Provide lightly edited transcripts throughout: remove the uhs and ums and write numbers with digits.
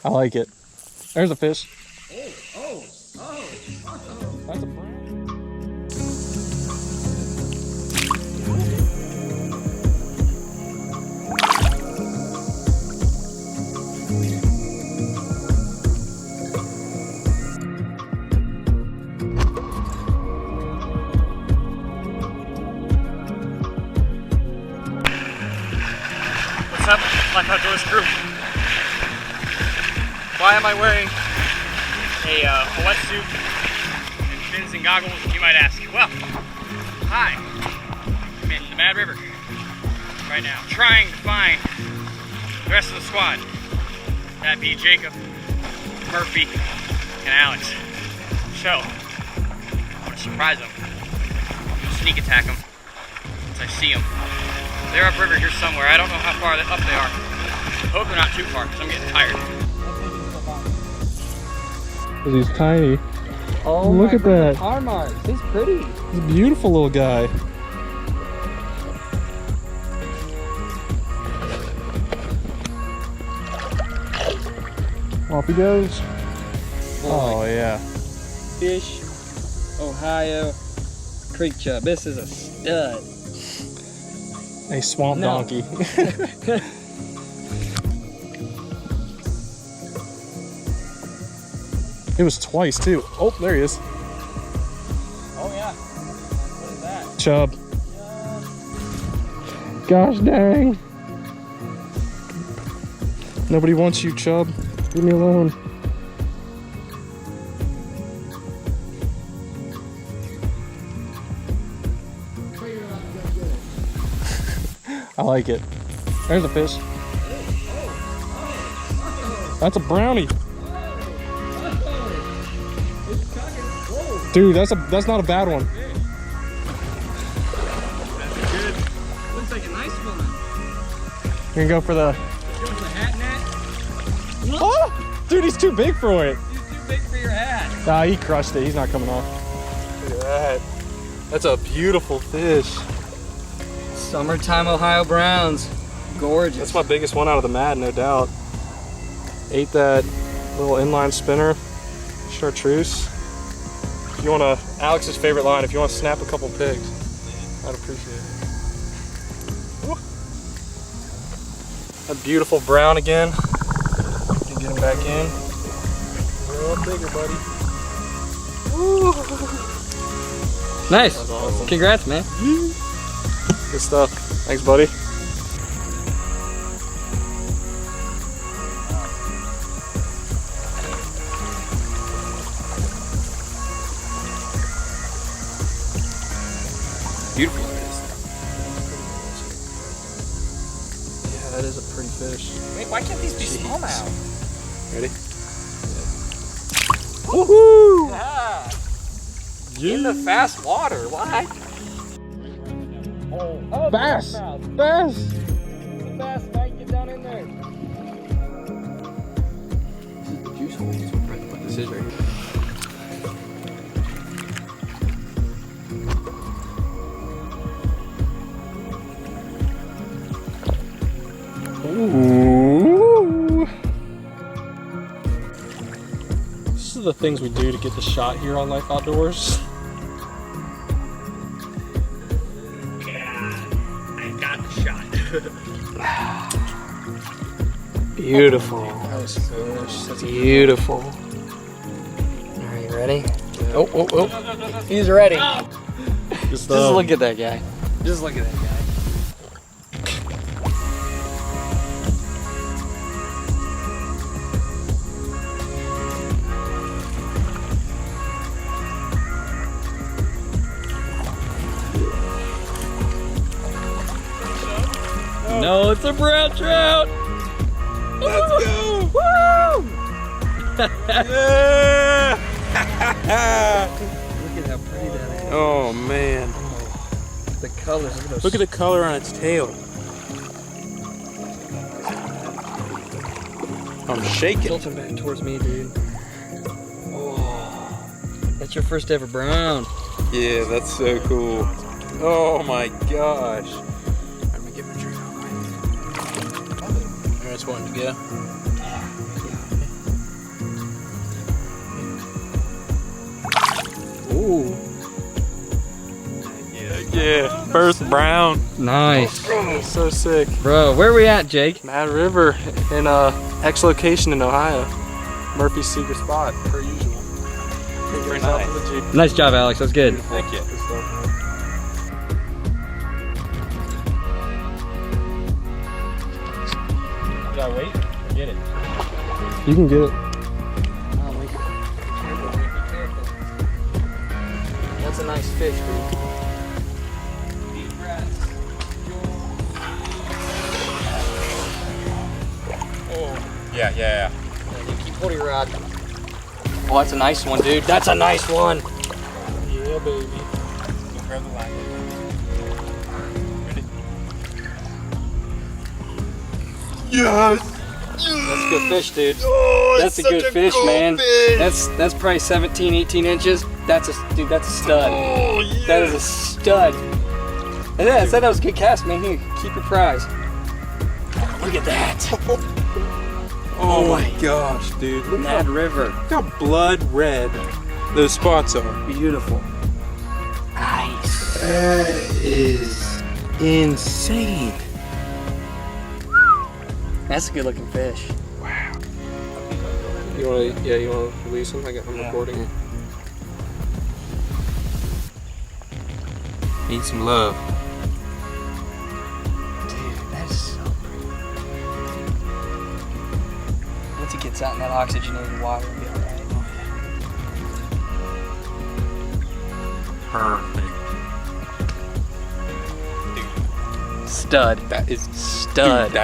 I like it. There's a fish. Oh. That's a brown. What's up, Life Outdoors crew? Why am I wearing a wetsuit and fins and goggles, you might ask? Well, hi, I'm in the Mad River right now, trying to find the rest of the squad. That be Jacob, Murphy, and Alex. So, I'm gonna surprise them, sneak attack them once I see them. They're upriver here somewhere. I don't know how far up they are. I hope they're not too far because I'm getting tired. He's tiny. Oh, look at that. Car marks. He's pretty. He's a beautiful little guy. Off he goes. Oh yeah. Fish, Ohio, creek chub. This is a stud. A swamp donkey. It was twice too. Oh, there he is. Oh yeah. What is that? Chub. Gosh dang. Nobody wants you, Chub. Leave me alone. I like it. There's a fish. That's a brownie. Dude, that's not a bad one. That's good. Looks like a nice one. You're gonna go for the... Go for the hat net. Oh! Dude, he's too big for it. He's too big for your hat. Nah, he crushed it. He's not coming off. Look at that. That's a beautiful fish. Summertime Ohio Browns. Gorgeous. That's my biggest one out of the Mad, no doubt. Ate that little inline spinner, chartreuse. If you want to, Alex's favorite line, if you want to snap a couple pigs, I'd appreciate it. Woo. A beautiful brown again. You can get him back in. Grow up bigger, buddy. Woo. Nice. That's awesome. Congrats, man. Good stuff. Thanks, buddy. Beautiful. Yeah, that is a pretty fish. Wait, why can't these be smallmouth? Ready? Woohoo! Yeah. In the fast water. Why? Oh, Bass! smallmouth. Bass! The bass might get down in there. This is the juice hole. That's what this is right here. Ooh. This is the things we do to get the shot here on Life Outdoors. Beautiful. Nice fish. That's Beautiful. Are you ready? Oh. He's ready. Just look at that guy. Just look at that guy. No, it's a brown trout. Let's go! Woo! Yeah! Look at how pretty that is. Oh man. The colors. Look at the color on its tail. I'm shaking. Tilt him back towards me, dude. Oh, that's your first ever brown. Yeah, that's so cool. Oh my gosh. Let me give him a drink. There it's wanting to go. Ooh. Yeah, first brown. Nice. Oh, so sick. Bro, where are we at, Jake? Mad River in X location in Ohio. Murphy's secret spot, per usual. Very nice. Nice job, Alex. That's good. Thank you. Good stuff, man. Did I wait? Get it. You can get it. That's a nice fish, dude. Yeah. You keep holding your rod. Oh, that's a nice one, dude. That's a nice one. Yeah, baby. Grab the line. Ready? Yes! That's a good fish, dude. Oh, That's a good fish, man. That's probably 17, 18 inches. That's a stud. Oh, yeah. That is a stud. And yeah, I said that was a good cast, man. Here, keep your prize. Look at that. Oh my gosh, dude. Look Mad River. how blood red those spots are. Beautiful. Nice. That is insane. That's a good looking fish. You wanna release him? I'm recording. Need some love. Dude, that's so pretty. Once he gets out in that oxygenated water, it'll be alright. Perfect. Stud. That is Stud. Dude,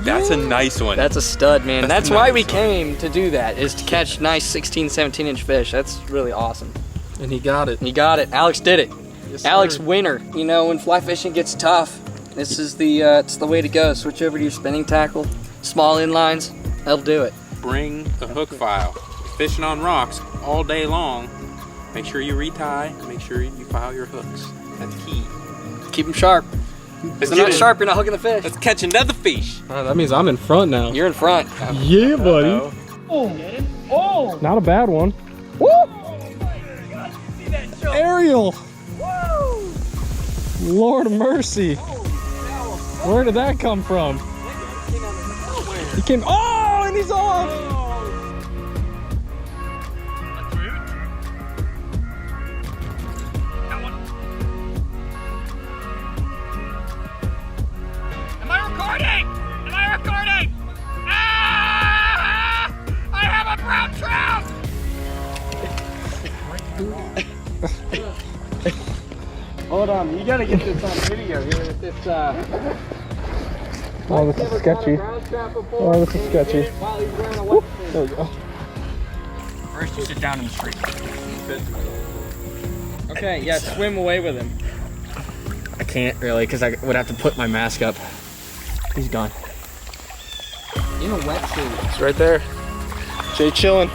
that's a nice one. That's a stud, man. That's That's a why nice we one. came to do that, is to catch nice 16, 17 inch fish. That's really awesome. And he got it. You got it. Alex did it. Yes, Alex, sir. winner. You know, when fly fishing gets tough, this is it's the way to go. Switch over to your spinning tackle, small inlines. That'll do it. Bring a hook file. Fishing on rocks all day long. Make sure you retie. Make sure you file your hooks. That's key. Keep them sharp. If they're not sharp, you're not hooking the fish. Let's catch another fish. That means I'm in front now. You're in front. Yeah, buddy. Oh! Not a bad one. Woo! Ariel! Lord of mercy. Where did that come from? He came. Oh, and he's off! Am I recording? Am I recording? Ah! I have a brown trout! Hold on, you gotta get this on video here. It's Oh, this is sketchy. Oh, this is sketchy. There we go. First, you sit down in the street. Okay, yeah, swim away with him. I can't really, because I would have to put my mask up. He's gone. In a wetsuit. It's right there. Jay chilling.